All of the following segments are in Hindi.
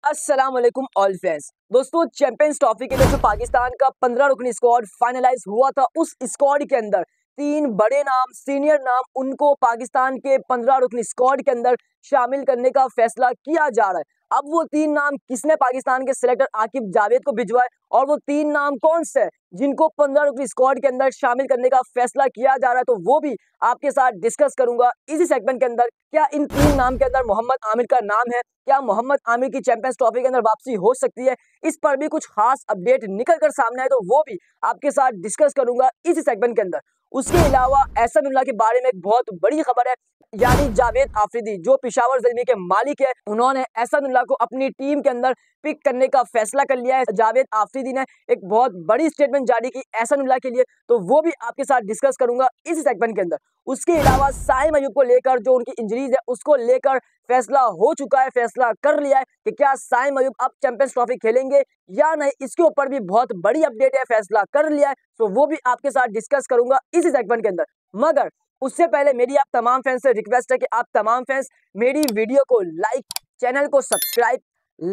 अस्सलाम वालेकुम ऑल फैंस। दोस्तों, चैंपियंस ट्रॉफी के लिए जो पाकिस्तान का 15 रुकनी स्क्वाड फाइनलाइज हुआ था, उस स्क्वाड के अंदर तीन बड़े नाम, सीनियर नाम, उनको पाकिस्तान के 15 रुकनी स्क्वाड के अंदर शामिल करने का फैसला किया जा रहा है। अब वो तीन नाम किसने पाकिस्तान के सिलेक्टर आकिब जावेद को भिजवाए और वो तीन नाम कौन से हैं जिनको 15 रुकनी स्क्वाड के अंदर शामिल करने का फैसला किया जा रहा है, तो वो भी आपके साथ डिस्कस करूंगा इसी सेगमेंट के अंदर। क्या इन तीन नाम के अंदर मोहम्मद आमिर का नाम है? क्या मोहम्मद आमिर की चैंपियंस ट्रॉफी के अंदर वापसी हो सकती है? इस पर भी कुछ खास अपडेट निकल कर सामने आए, तो वो भी आपके साथ डिस्कस करूंगा इसी सेगमेंट के अंदर। उसके अलावा एहसानुल्लाह के बारे में एक बहुत बड़ी खबर है, यानी जावेद आफरीदी जो पेशावर ज़ल्मी के मालिक है, उन्होंने एहसानुल्लाह को अपनी टीम के अंदर पिक करने का फैसला कर लिया है। जावेद आफरीदी ने एक बहुत बड़ी स्टेटमेंट जारी की एहसानुल्लाह के लिए, तो वो भी आपके साथ डिस्कस करूंगा इसी सेगमेंट के अंदर। उसके अलावा साइम अयूब को लेकर जो उनकी इंजरीज है, उसको लेकर फैसला हो चुका है, फैसला कर लिया है कि क्या साइम अयूब अब चैंपियंस ट्रॉफी खेलेंगे या नहीं। इसके ऊपर भी बहुत बड़ी अपडेट है, फैसला कर लिया है, तो वो भी आपके साथ डिस्कस करूंगा इसी सेगमेंट के अंदर। मगर उससे पहले मेरी आप तमाम फैंस से रिक्वेस्ट है कि आप तमाम फैंस मेरी वीडियो को लाइक, चैनल को सब्सक्राइब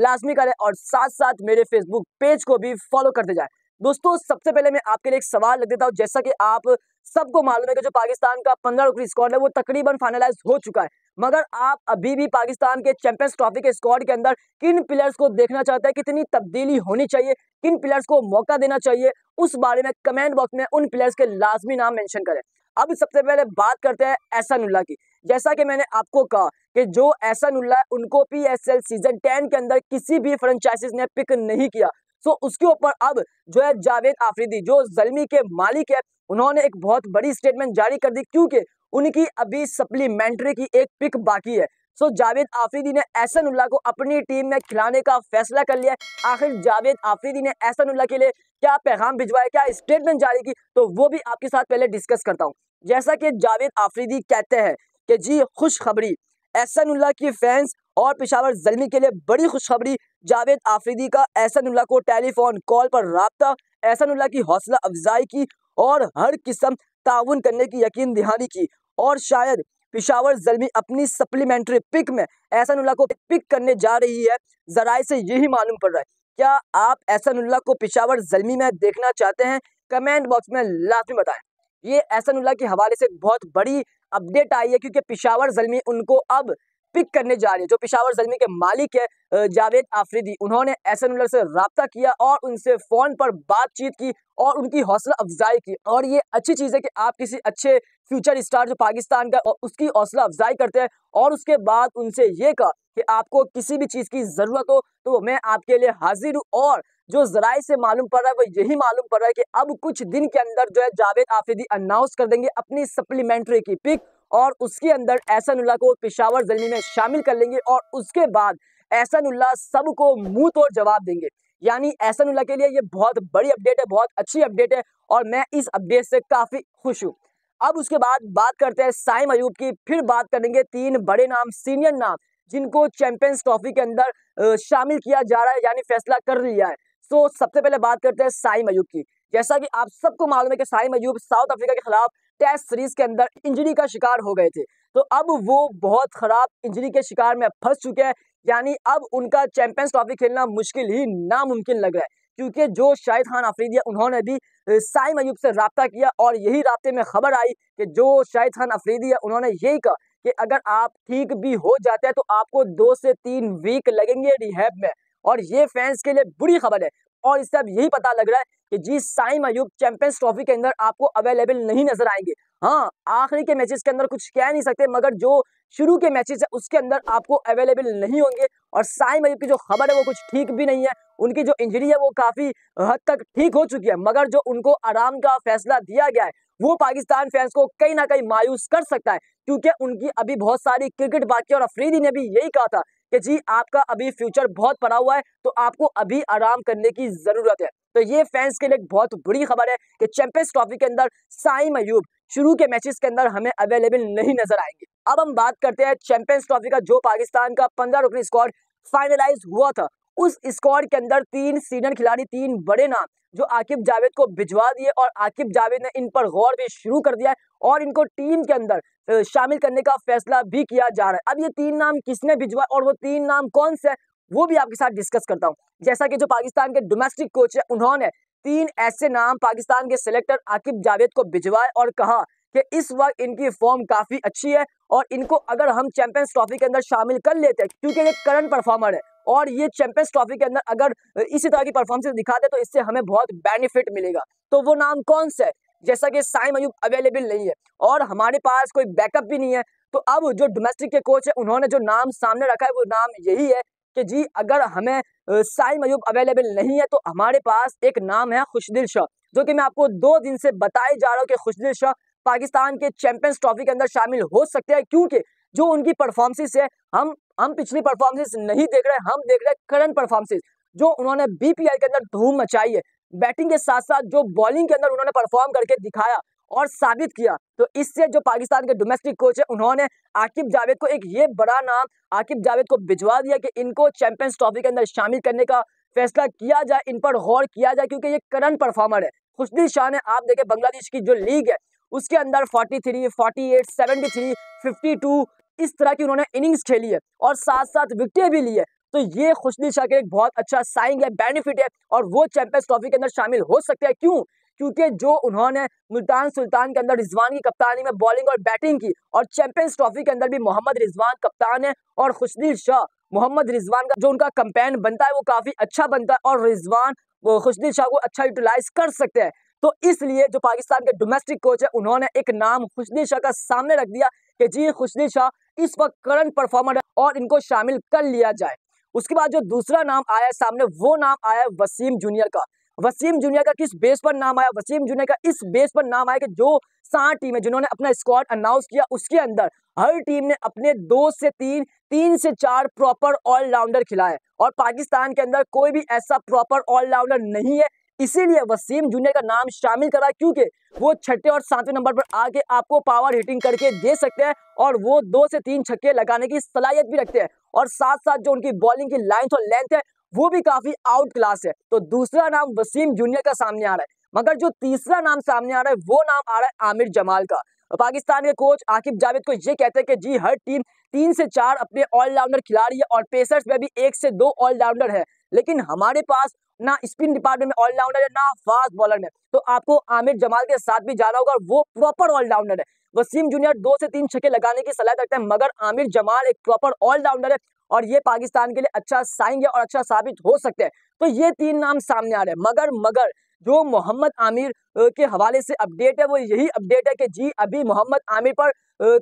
लाजमी करें और साथ साथ मेरे फेसबुक पेज को भी फॉलो करते जाएं। दोस्तों, सबसे पहले मैं आपके लिए एक सवाल रख देता हूं। जैसा कि आप सबको मालूम है कि जो पाकिस्तान का 15 रुकनी स्क्वाड है वो तकरीबन फाइनलाइज हो चुका है, मगर आप अभी भी पाकिस्तान के चैंपियंस ट्रॉफी के स्क्वाड के अंदर किन प्लेयर्स को देखना चाहते हैं, कितनी तब्दीली होनी चाहिए, किन प्लेयर्स को मौका देना चाहिए, उस बारे में कमेंट बॉक्स में उन प्लेयर्स के लाजमी नाम मेंशन करें। अब सबसे पहले बात करते हैं एहसानुल्लाह की। जैसा कि मैंने आपको कहा कि जो एहसानुल्लाह उनको पीएसएल सीजन 10 के अंदर किसी भी फ्रेंचाइजीज ने पिक नहीं किया, सो उसके ऊपर अब जो है जावेद आफरीदी जो ज़ल्मी के मालिक है, उन्होंने एक बहुत बड़ी स्टेटमेंट जारी कर दी, क्योंकि उनकी अभी सप्लीमेंट्री की एक पिक बाकी है। सो जावेद आफरीदी ने एहसानुल्लाह को अपनी टीम में खिलाने का फैसला कर लिया है। आखिर जावेद आफरीदी ने एहसानुल्लाह के लिए क्या पैगाम भिजवाया, क्या स्टेटमेंट जारी की, तो वो भी आपके साथ पहले डिस्कस करता हूँ। जैसा कि जावेद आफरीदी कहते हैं कि जी खुशखबरी, एहसानुल्लाह की फैंस और पेशावर ज़ल्मी के लिए बड़ी खुशखबरी। जावेद आफरीदी का एहसानुल्लाह को टेलीफोन कॉल पर राब्ता, एहसानुल्लाह की हौसला अफजाई की और हर किस्म ताउन करने की यकीन दहानी की, और शायद पेशावर ज़ल्मी अपनी सप्लीमेंट्री पिक में एहसानुल्लाह को पिक करने जा रही है। जराए से यही मालूम पड़ रहा है। क्या आप एहसानुल्लाह को पेशावर ज़ल्मी में देखना चाहते हैं? कमेंट बॉक्स में लाजमी बताएं। ये एहसानुल्लाह के हवाले से बहुत बड़ी अपडेट आई है, क्योंकि पेशावर ज़ल्मी उनको अब पिक करने जा रही है। जो पेशावर ज़ल्मी के मालिक है जावेद आफरीदी, उन्होंने एहसानुल्लाह से राब्ता किया और उनसे फ़ोन पर बातचीत की और उनकी हौसला अफजाई की। और ये अच्छी चीज़ है कि आप किसी अच्छे फ्यूचर स्टार जो पाकिस्तान का उसकी हौसला अफजाई करते हैं, और उसके बाद उनसे ये कहा कि आपको किसी भी चीज़ की ज़रूरत हो तो मैं आपके लिए हाजिर हूँ। और जो ज़राए से मालूम पड़ रहा है वो यही मालूम पड़ रहा है कि अब कुछ दिन के अंदर जो है जावेद आफरीदी अनाउंस कर देंगे अपनी सप्लीमेंट्री की पिक, और उसके अंदर एहसानुल्लाह को पेशावर ज़ल्मी में शामिल कर लेंगे, और उसके बाद एहसानुल्लाह सबको मुंह तोड़ जवाब देंगे। यानी एहसानुल्लाह के लिए ये बहुत बड़ी अपडेट है, बहुत अच्छी अपडेट है, और मैं इस अपडेट से काफ़ी खुश हूँ। अब उसके बाद बात करते हैं साइम अयूब की, फिर बात करेंगे तीन बड़े नाम, सीनियर नाम, जिनको चैंपियंस ट्रॉफी के अंदर शामिल किया जा रहा है, यानी फैसला कर लिया है। सो सबसे पहले बात करते हैं साइम अयूब की। जैसा कि आप सबको मालूम है कि साइम अयूब साउथ अफ्रीका के खिलाफ टेस्ट सीरीज के अंदर इंजरी का शिकार हो गए थे, तो अब वो बहुत खराब इंजरी के शिकार में फंस चुके हैं। यानी अब उनका चैंपियंस ट्रॉफी खेलना मुश्किल ही नामुमकिन लग रहा है, क्योंकि जो शाहिद खान अफरीदी है उन्होंने भी साइम अयूब से राब्ता किया, और यही राब्ते में खबर आई कि जो शाहिद खान अफरीदी है उन्होंने यही कहा कि अगर आप ठीक भी हो जाते हैं तो आपको 2 से 3 वीक लगेंगे रिहैब में। और ये फैंस के लिए बुरी खबर है, और इससे अब यही पता लग रहा है कि जी साइम अयूब चैंपियंस ट्रॉफी के अंदर आपको अवेलेबल नहीं नजर आएंगे। हाँ, आखिरी के मैचेस के अंदर कुछ कह नहीं सकते, मगर जो शुरू के मैचेस है उसके अंदर आपको अवेलेबल नहीं होंगे। और साइम अयूब की जो खबर है वो कुछ ठीक भी नहीं है, उनकी जो इंजरी है वो काफी हद तक ठीक हो चुकी है, मगर जो उनको आराम का फैसला दिया गया है वो पाकिस्तान फैंस को कहीं ना कहीं मायूस कर सकता है, क्योंकि उनकी अभी बहुत सारी क्रिकेट बाकी है। और अफरीदी ने भी यही कहा था कि जी आपका अभी फ्यूचर बहुत पड़ा हुआ है, तो आपको अभी आराम करने की जरूरत है। तो ये फैंस के लिए बहुत बुरी खबर है कि चैंपियंस ट्रॉफी के अंदर साइम अयूब शुरू के मैचेस के अंदर हमें अवेलेबल नहीं नजर आएंगे। अब हम बात करते हैं चैंपियंस ट्रॉफी का, जो पाकिस्तान का 15 रुकनी स्क्वाड फाइनलाइज हुआ था। उस स्क्वाड के अंदर तीन सीनियर खिलाड़ी, तीन बड़े नाम जो आकिब जावेद को भिजवा दिए, और आकिब जावेद ने इन पर गौर भी शुरू कर दिया है और इनको टीम के अंदर शामिल करने का फैसला भी किया जा रहा है। अब ये तीन नाम किसने भिजवाए और वो तीन नाम कौन से, वो भी आपके साथ डिस्कस करता हूँ। जैसा कि जो पाकिस्तान के डोमेस्टिक कोच है, उन्होंने 3 ऐसे नाम पाकिस्तान के सिलेक्टर आकिब जावेद को भिजवाए और कहा कि इस वक्त इनकी फॉर्म काफी अच्छी है और इनको अगर हम चैंपियंस ट्रॉफी के अंदर शामिल कर लेते हैं, क्योंकि ये करंट परफॉर्मर है और ये चैंपियंस ट्रॉफी के अंदर अगर इसी तरह की परफॉर्मेंस दिखाते तो इससे हमें बहुत बेनिफिट मिलेगा। तो वो नाम कौन सा है? जैसा कि साइम अयूब अवेलेबल नहीं है और हमारे पास कोई बैकअप भी नहीं है, तो अब जो डोमेस्टिक के कोच है उन्होंने जो नाम सामने रखा है वो नाम यही है कि जी अगर हमें साइम अयूब अवेलेबल नहीं है तो हमारे पास एक नाम है खुशदिल शाह, जो कि मैं आपको 2 दिन से बताए जा रहा हूँ कि खुशदिल शाह पाकिस्तान के चैंपियंस ट्रॉफी के अंदर शामिल हो सकते हैं, क्योंकि जो उनकी परफॉर्मेंस है हम पिछली परफॉर्मेंस नहीं देख रहे, हम देख रहे हैं करंट परफॉर्मेंस जो उन्होंने बीपीएल के अंदर धूम मचाई है। बैटिंग के साथ साथ जो बॉलिंग के अंदर उन्होंने परफॉर्म करके दिखाया और साबित किया, तो इससे जो पाकिस्तान के डोमेस्टिक कोच है उन्होंने आकिब जावेद को एक ये बड़ा नाम आकिब जावेद को भिजवा दिया कि इनको चैंपियंस ट्रॉफी के अंदर शामिल करने का फैसला किया जाए, इन पर गौर किया जाए, क्योंकि ये करंट परफॉर्मर है। खुशदिल शाह ने आप देखे बांग्लादेश की जो लीग है उसके अंदर 43, 48, 73, 52 इस तरह की उन्होंने इनिंग्स खेली है और साथ साथ विकेटें भी ली है। तो ये खुशदिल शाह के एक बहुत अच्छा साइन है, बेनिफिट है और वो चैंपियंस ट्रॉफी के अंदर शामिल हो सकते हैं। क्यों? क्योंकि जो उन्होंने मुल्तान सुल्तान के अंदर रिजवान की कप्तानी में बॉलिंग और बैटिंग की और चैंपियंस ट्रॉफी के अंदर भी मोहम्मद रिजवान कप्तान है और खुशदिल शाह मोहम्मद रिजवान का जो उनका कंपेन बनता है वो काफी अच्छा बनता है और रिजवान वो खुशदिल शाह को अच्छा यूटिलाइज कर सकते हैं। तो इसलिए जो पाकिस्तान के डोमेस्टिक कोच है उन्होंने एक नाम खुशदिल शाह का सामने रख दिया कि जी खुशदिल शाह इस वक्त करंट परफॉर्मर है और इनको शामिल कर लिया जाए। उसके बाद जो दूसरा नाम आया सामने वो नाम आया वसीम जूनियर का। वसीम जूनियर का किस बेस पर नाम आया? वसीम जूनियर का इस बेस पर नाम आया कि जो 7 टीमें जिन्होंने अपना स्क्वाड अनाउंस किया उसके अंदर हर टीम ने अपने 2 से 3, 3 से 4 प्रॉपर ऑलराउंडर खिलाए और पाकिस्तान के अंदर कोई भी ऐसा प्रॉपर ऑलराउंडर नहीं है, इसीलिए वसीम जूनियर का नाम शामिल करा, क्योंकि वो 6ठे और 7वें नंबर पर आके आपको पावर हिटिंग करके दे सकते हैं और वो 2 से 3 छक्के लगाने की सलाहियत भी रखते हैं और साथ साथ जो उनकी बॉलिंग की लाइन और लेंथ है वो भी काफी आउट क्लास है। तो दूसरा नाम वसीम जूनियर का सामने आ रहा है, मगर जो तीसरा नाम सामने आ रहा है वो नाम आ रहा है आमिर जमाल का। पाकिस्तान के कोच आकिब जावेद को ये कहते हैं कि जी हर टीम 3 से 4 अपने ऑलराउंडर खिलाड़ी है और पेसर्स में भी 1 से 2 ऑलराउंडर है, लेकिन हमारे पास ना स्पिन डिपार्टमेंट में ऑलराउंडर है ना फास्ट बॉलर में, तो आपको आमिर जमाल के साथ भी जाना होगा, वो प्रॉपर ऑलराउंडर है। वसीम जूनियर 2 से 3 छक्के लगाने की सलाह रखते हैं, मगर आमिर जमाल एक प्रॉपर ऑलराउंडर है और ये पाकिस्तान के लिए अच्छा साइन है और अच्छा साबित हो सकते हैं। तो ये 3 नाम सामने आ रहे हैं, मगर जो मोहम्मद आमिर के हवाले से अपडेट है वो यही अपडेट है कि जी अभी मोहम्मद आमिर पर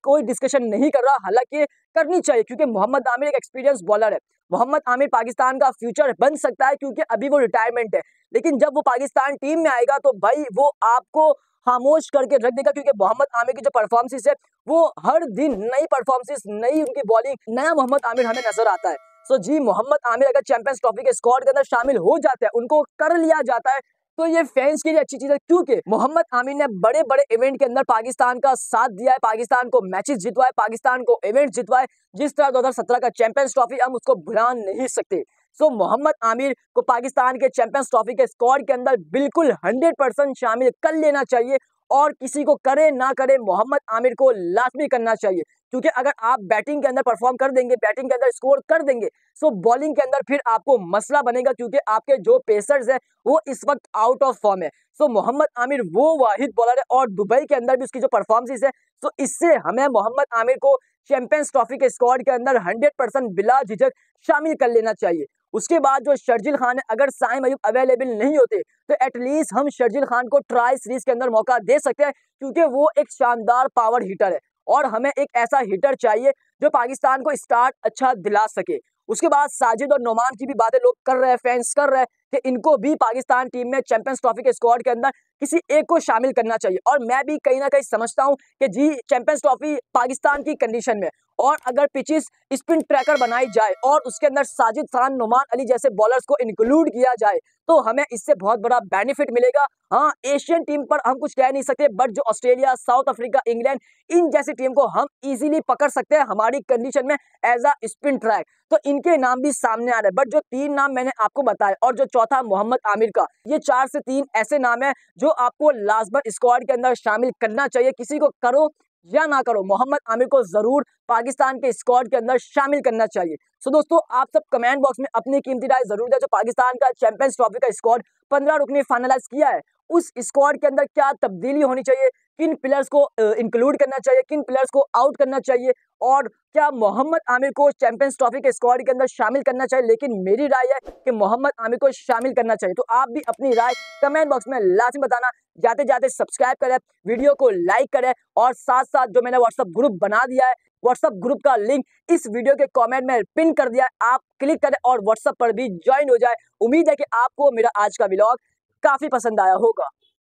कोई डिस्कशन नहीं कर रहा, हालांकि करनी चाहिए क्योंकि मोहम्मद आमिर एक एक्सपीरियंस बॉलर है। मोहम्मद आमिर पाकिस्तान का फ्यूचर बन सकता है क्योंकि अभी वो रिटायरमेंट है, लेकिन जब वो पाकिस्तान टीम में आएगा तो भाई वो आपको खामोश करके रख देगा, क्योंकि मोहम्मद आमिर की जो परफॉर्मेंस है वो हर दिन नई परफॉर्मेंस, नई उनकी बॉलिंग, नया मोहम्मद आमिर हमें नजर आता है। सो जी मोहम्मद आमिर अगर चैंपियंस ट्रॉफी के स्क्वाड के अंदर शामिल हो जाते हैं, उनको कर लिया जाता है, तो ये फैंस के लिए अच्छी चीज है, क्योंकि मोहम्मद आमिर ने बड़े बड़े इवेंट के अंदर पाकिस्तान का साथ दिया है, पाकिस्तान को मैचेस जितवाए, पाकिस्तान को इवेंट जितवाए, जिस तरह 2017 का चैंपियंस ट्रॉफी हम उसको भुला नहीं सकते। सो मोहम्मद आमिर को पाकिस्तान के चैंपियंस ट्रॉफी के स्क्वाड के अंदर बिल्कुल 100% शामिल कर लेना चाहिए और किसी को करे ना करे मोहम्मद आमिर को लाजमी करना चाहिए, क्योंकि अगर आप बैटिंग के अंदर परफॉर्म कर देंगे, बैटिंग के अंदर स्कोर कर देंगे, सो बॉलिंग के अंदर फिर आपको मसला बनेगा, क्योंकि आपके जो पेसर्स हैं वो इस वक्त आउट ऑफ फॉर्म है। सो मोहम्मद आमिर वो वाहिद बॉलर है और दुबई के अंदर भी उसकी जो परफॉर्मेंस है, तो इससे हमें मोहम्मद आमिर को चैंपियंस ट्रॉफी के स्क्वाड के अंदर 100% बिला झिझक शामिल कर लेना चाहिए। उसके बाद जो शर्जील खान है, अगर साइम अयूब अवेलेबल नहीं होते तो एटलीस्ट हम शर्जील खान को ट्राई सीरीज के अंदर मौका दे सकते हैं, क्योंकि वो एक शानदार पावर हिटर है और हमें एक ऐसा हिटर चाहिए जो पाकिस्तान को स्टार्ट अच्छा दिला सके। उसके बाद साजिद और नोमान की भी बातें लोग कर रहे हैं, फैंस कर रहे हैं कि इनको भी पाकिस्तान टीम में चैंपियंस ट्रॉफी के स्क्वाड के अंदर किसी एक को शामिल करना चाहिए, और मैं भी कहीं ना कहीं समझता हूं कि जी चैंपियंस ट्रॉफी पाकिस्तान की कंडीशन में और अगर पिचेस स्पिन ट्रैकर बनाई जाए और उसके अंदर साजिद खान, नुमान अली जैसे बॉलर्स को इंक्लूड किया जाए तो हमें इससे बहुत बड़ा बेनिफिट मिलेगा। हाँ, एशियन टीम पर हम कुछ कह नहीं सकते, बट जो ऑस्ट्रेलिया, साउथ अफ्रीका, इंग्लैंड, इन जैसी टीम को हम इजीली पकड़ सकते हैं हमारी कंडीशन में एज अ स्पिन ट्रैक। तो इनके नाम भी सामने आ रहे हैं, बट जो 3 नाम मैंने आपको बताए और जो चौथा मोहम्मद आमिर का, ये 4 से 3 ऐसे नाम है जो आपको लाजमन स्क्वाड के अंदर शामिल करना चाहिए। किसी को करो या ना करो, मोहम्मद आमिर को जरूर पाकिस्तान के स्क्वाड के अंदर शामिल करना चाहिए। सो दोस्तों, आप सब कमेंट बॉक्स में अपनी कीमती राय जरूर दें। जो पाकिस्तान का चैंपियंस ट्रॉफी का स्क्वाड 15 रुकनी फाइनलाइज किया है, उस स्क्वाड के अंदर क्या तब्दीली होनी चाहिए, किन प्लेयर्स को इंक्लूड करना चाहिए, किन प्लेयर्स को आउट करना चाहिए, और क्या मोहम्मद आमिर को चैंपियंस ट्रॉफी के स्क्वाड के अंदर शामिल करना चाहिए। लेकिन मेरी राय है कि मोहम्मद आमिर को शामिल करना चाहिए। तो आप भी अपनी राय कमेंट बॉक्स में लाजमी बताना। जाते जाते सब्सक्राइब करें, वीडियो को लाइक करें, और साथ साथ जो मैंने व्हाट्सएप ग्रुप बना दिया है, व्हाट्सएप ग्रुप का लिंक इस वीडियो के कमेंट में पिन कर दिया है, आप क्लिक करें और व्हाट्सएप पर भी ज्वाइन हो जाए। उम्मीद है कि आपको मेरा आज का व्लॉग काफी पसंद आया होगा।